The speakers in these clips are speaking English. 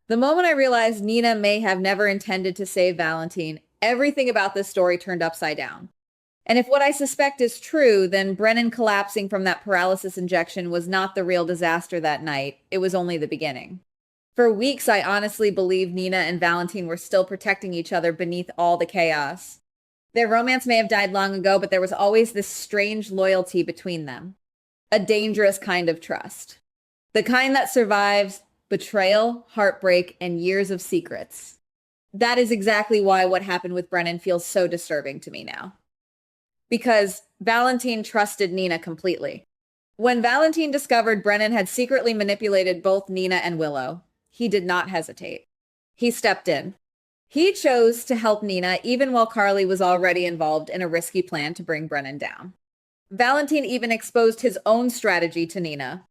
The moment I realized Nina may have never intended to save Valentine, everything about this story turned upside down. And if what I suspect is true, then Brennan collapsing from that paralysis injection was not the real disaster that night. It was only the beginning. For weeks, I honestly believed Nina and Valentine were still protecting each other beneath all the chaos. Their romance may have died long ago, but there was always this strange loyalty between them. A dangerous kind of trust. The kind that survives betrayal, heartbreak, and years of secrets. That is exactly why what happened with Brennan feels so disturbing to me now. Because Valentine trusted Nina completely. When Valentine discovered Brennan had secretly manipulated both Nina and Willow, he did not hesitate. He stepped in. He chose to help Nina even while Carly was already involved in a risky plan to bring Brennan down. Valentine even exposed his own strategy to Nina.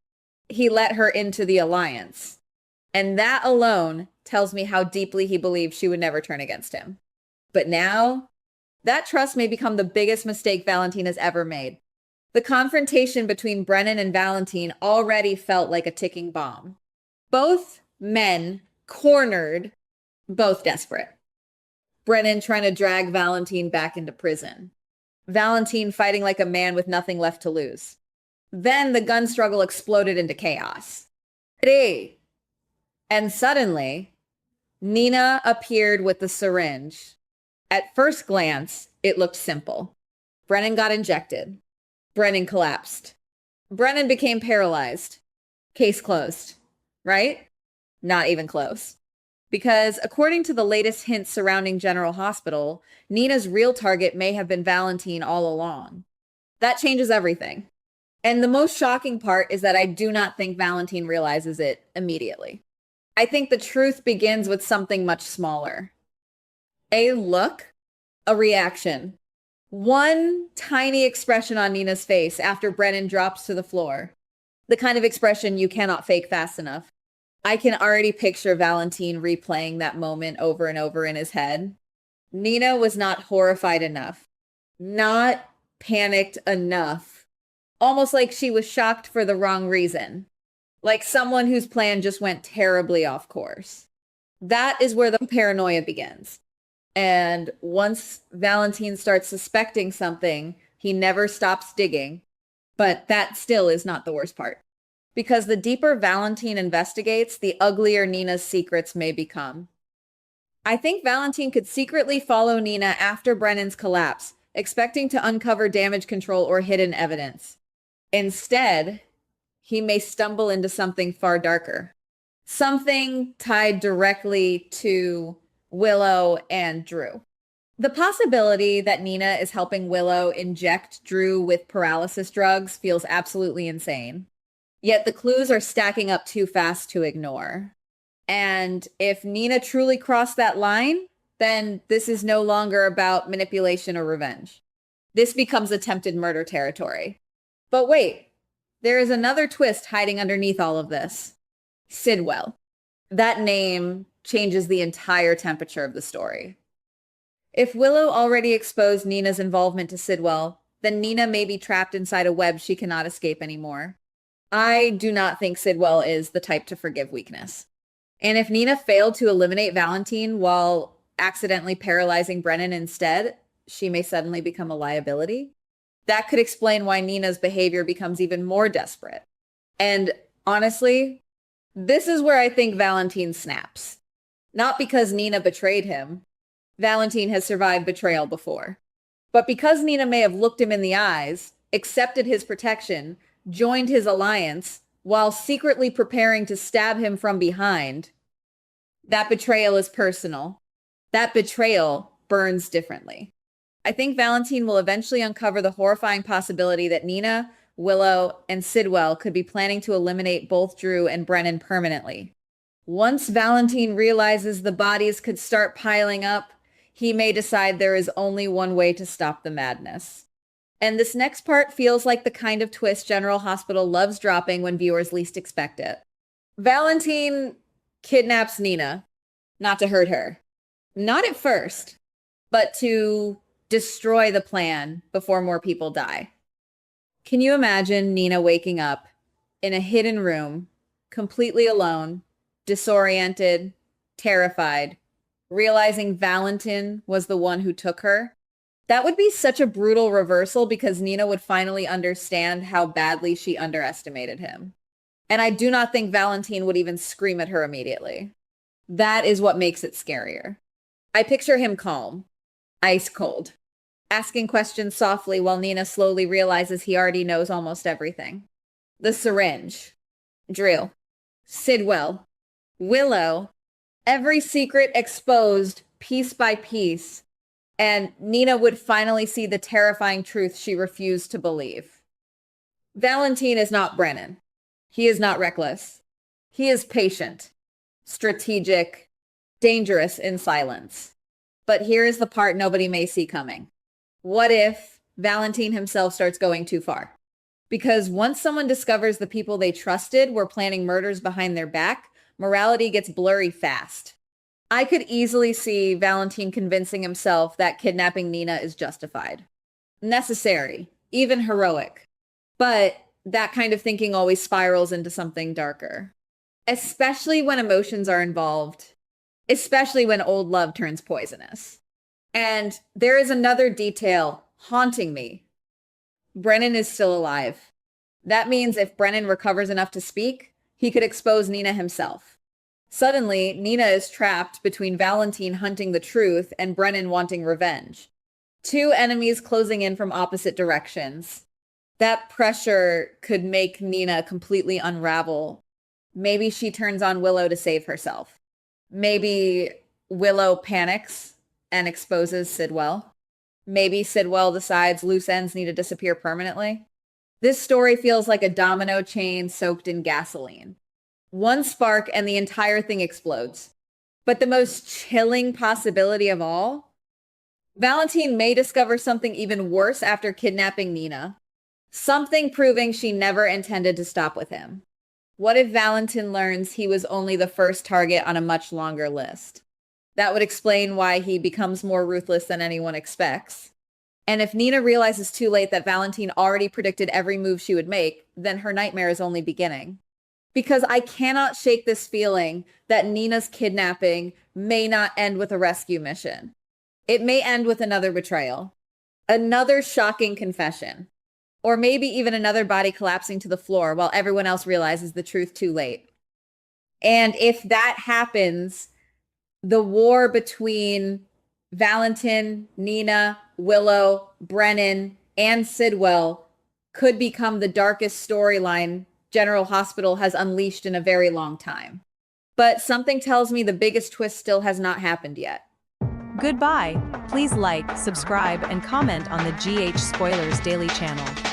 He let her into the alliance. And that alone tells me how deeply he believed she would never turn against him. But now, that trust may become the biggest mistake Valentine has ever made. The confrontation between Brennan and Valentine already felt like a ticking bomb. Both men cornered, both desperate. Brennan trying to drag Valentine back into prison. Valentine fighting like a man with nothing left to lose. Then the gun struggle exploded into chaos. Hey. And suddenly, Nina appeared with the syringe. At first glance, it looked simple. Brennan got injected. Brennan collapsed. Brennan became paralyzed. Case closed. Right? Not even close. Because according to the latest hints surrounding General Hospital, Nina's real target may have been Valentine all along. That changes everything. And the most shocking part is that I do not think Valentine realizes it immediately. I think the truth begins with something much smaller. A look, a reaction. One tiny expression on Nina's face after Brennan drops to the floor. The kind of expression you cannot fake fast enough. I can already picture Valentine replaying that moment over and over in his head. Nina was not horrified enough. Not panicked enough. Almost like she was shocked for the wrong reason. Like someone whose plan just went terribly off course. That is where the paranoia begins. And once Valentine starts suspecting something, he never stops digging. But that still is not the worst part. Because the deeper Valentine investigates, the uglier Nina's secrets may become. I think Valentine could secretly follow Nina after Brennan's collapse, expecting to uncover damage control or hidden evidence. Instead, he may stumble into something far darker. Something tied directly to Willow and Drew. The possibility that Nina is helping Willow inject Drew with paralysis drugs feels absolutely insane. Yet the clues are stacking up too fast to ignore. And if Nina truly crossed that line, then this is no longer about manipulation or revenge. This becomes attempted murder territory. But wait, there is another twist hiding underneath all of this. Sidwell. That name changes the entire temperature of the story. If Willow already exposed Nina's involvement to Sidwell, then Nina may be trapped inside a web she cannot escape anymore. I do not think Sidwell is the type to forgive weakness. And if Nina failed to eliminate Valentine while accidentally paralyzing Brennan instead, she may suddenly become a liability. That could explain why Nina's behavior becomes even more desperate. And honestly, this is where I think Valentine snaps. Not because Nina betrayed him. Valentine has survived betrayal before. But because Nina may have looked him in the eyes, accepted his protection, joined his alliance, while secretly preparing to stab him from behind, that betrayal is personal. That betrayal burns differently. I think Valentine will eventually uncover the horrifying possibility that Nina, Willow, and Sidwell could be planning to eliminate both Drew and Brennan permanently. Once Valentine realizes the bodies could start piling up, he may decide there is only one way to stop the madness. And this next part feels like the kind of twist General Hospital loves dropping when viewers least expect it. Valentine kidnaps Nina, not to hurt her. Not at first, but to destroy the plan before more people die. Can you imagine Nina waking up in a hidden room, completely alone, disoriented, terrified, realizing Valentin was the one who took her. That would be such a brutal reversal because Nina would finally understand how badly she underestimated him. And I do not think Valentin would even scream at her immediately. That is what makes it scarier. I picture him calm, ice cold, asking questions softly while Nina slowly realizes he already knows almost everything. The syringe, Drew, Sidwell, Willow, every secret exposed piece by piece, and Nina would finally see the terrifying truth she refused to believe. Valentin is not Brennan. He is not reckless. He is patient, strategic, dangerous in silence. But here is the part nobody may see coming. What if Valentin himself starts going too far? Because once someone discovers the people they trusted were planning murders behind their back, morality gets blurry fast. I could easily see Valentin convincing himself that kidnapping Nina is justified, necessary, even heroic. But that kind of thinking always spirals into something darker, especially when emotions are involved, especially when old love turns poisonous. And there is another detail haunting me. Brennan is still alive. That means if Brennan recovers enough to speak, he could expose Nina himself. Suddenly, Nina is trapped between Valentin hunting the truth and Brennan wanting revenge. Two enemies closing in from opposite directions. That pressure could make Nina completely unravel. Maybe she turns on Willow to save herself. Maybe Willow panics and exposes Sidwell. Maybe Sidwell decides loose ends need to disappear permanently. This story feels like a domino chain soaked in gasoline. One spark and the entire thing explodes. But the most chilling possibility of all, Valentin may discover something even worse after kidnapping Nina. Something proving she never intended to stop with him. What if Valentin learns he was only the first target on a much longer list? That would explain why he becomes more ruthless than anyone expects. And if Nina realizes too late that Valentin already predicted every move she would make, then her nightmare is only beginning. Because I cannot shake this feeling that Nina's kidnapping may not end with a rescue mission. It may end with another betrayal, another shocking confession, or maybe even another body collapsing to the floor while everyone else realizes the truth too late. And if that happens, the war between Valentin, Nina, Willow, Brennan, and Sidwell could become the darkest storyline General Hospital has unleashed in a very long time. But something tells me the biggest twist still has not happened yet. Goodbye. Please like, subscribe, and comment on the GH Spoilers Daily channel.